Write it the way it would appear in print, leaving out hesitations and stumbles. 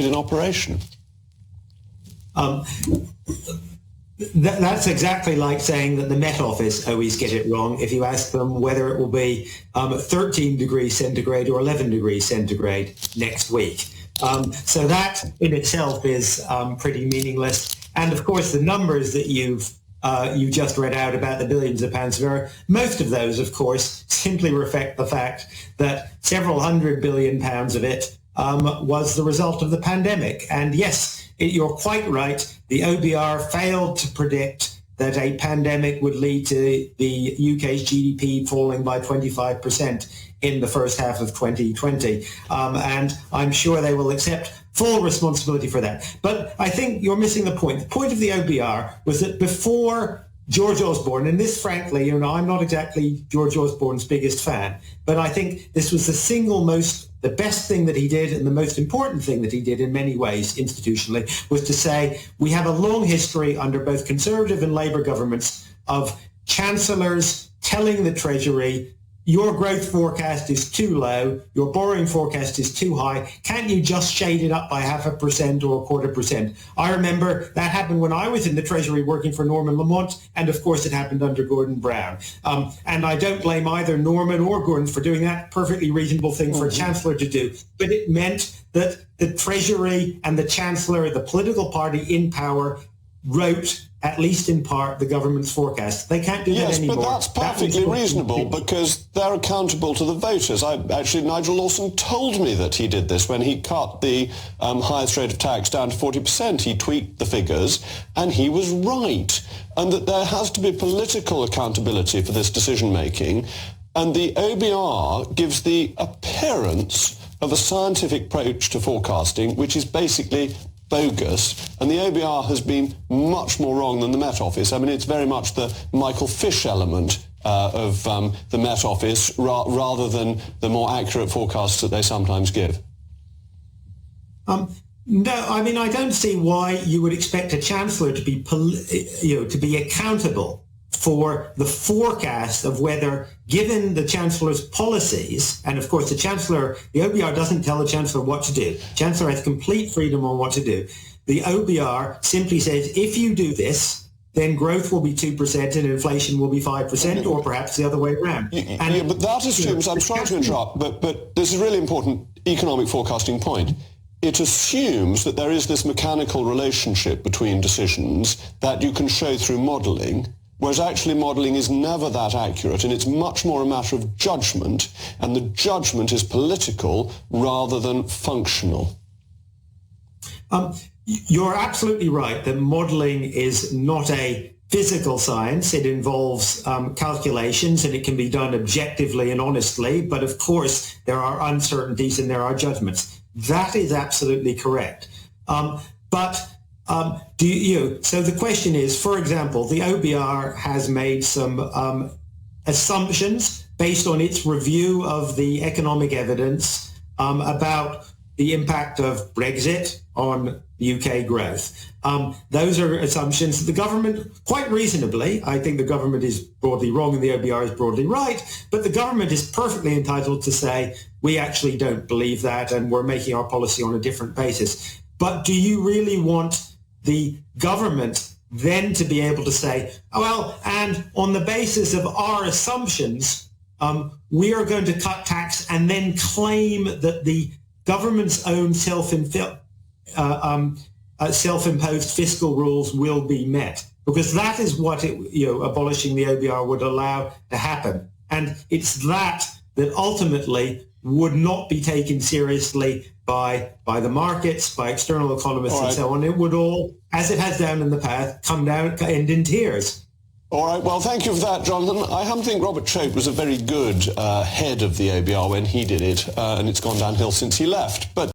in operation. That's exactly like saying that the Met Office always get it wrong if you ask them whether it will be 13 degrees centigrade or 11 degrees centigrade next week. So that in itself is pretty meaningless. And of course, the numbers that you just read out about the billions of pounds, most of those, of course, simply reflect the fact that several £100 billion of it was the result of the pandemic. And yes, you're quite right. The OBR failed to predict that a pandemic would lead to the UK's GDP falling by 25% in the first half of 2020. And I'm sure they will accept full responsibility for that. But I think you're missing the point. The point of the OBR was that before George Osborne, and this, frankly, I'm not exactly George Osborne's biggest fan, but I think this was the best thing that he did and the most important thing that he did in many ways institutionally was to say we have a long history under both Conservative and Labour governments of chancellors telling the Treasury, your growth forecast is too low, your borrowing forecast is too high, can't you just shade it up by 0.5% or 0.25%? I remember that happened when I was in the Treasury working for Norman Lamont, and of course it happened under Gordon Brown. And I don't blame either Norman or Gordon for doing that, perfectly reasonable thing for a Chancellor to do. But it meant that the Treasury and the Chancellor, the political party in power, wrote, at least in part, the government's forecast. They can't do that anymore. Yes, but that's perfectly reasonable because they're accountable to the voters. Nigel Lawson told me that he did this when he cut the highest rate of tax down to 40%. He tweaked the figures and he was right. And that there has to be political accountability for this decision-making. And the OBR gives the appearance of a scientific approach to forecasting, which is basically bogus, and the OBR has been much more wrong than the Met Office. I mean, it's very much the Michael Fish element of the Met Office rather than the more accurate forecasts that they sometimes give. No, I mean, I don't see why you would expect a Chancellor to be, to be accountable for the forecast of whether, given the Chancellor's policies, and of course the OBR doesn't tell the Chancellor what to do. The Chancellor has complete freedom on what to do. The OBR simply says, if you do this, then growth will be 2% and inflation will be 5%, or perhaps the other way around. But that assumes, I'm sorry to interrupt, but this is a really important economic forecasting point. It assumes that there is this mechanical relationship between decisions that you can show through modelling, whereas actually modelling is never that accurate, and it's much more a matter of judgment, and the judgment is political rather than functional. You're absolutely right that modelling is not a physical science. It involves calculations, and it can be done objectively and honestly, but of course there are uncertainties and there are judgments. That is absolutely correct. So the question is, for example, the OBR has made some assumptions based on its review of the economic evidence about the impact of Brexit on UK growth. Those are assumptions that the government, quite reasonably, I think the government is broadly wrong and the OBR is broadly right, but the government is perfectly entitled to say, we actually don't believe that and we're making our policy on a different basis. But do you really want the government then to be able to say, oh, well, and on the basis of our assumptions, we are going to cut tax and then claim that the government's own self-imposed fiscal rules will be met? Because that is what abolishing the OBR would allow to happen. And it's that ultimately would not be taken seriously by the markets, by external economists, and so on. It would all, as it has down in the past, end in tears. All right, well, thank you for that, Jonathan. I happen to think Robert Choate was a very good head of the OBR when he did it, and it's gone downhill since he left. But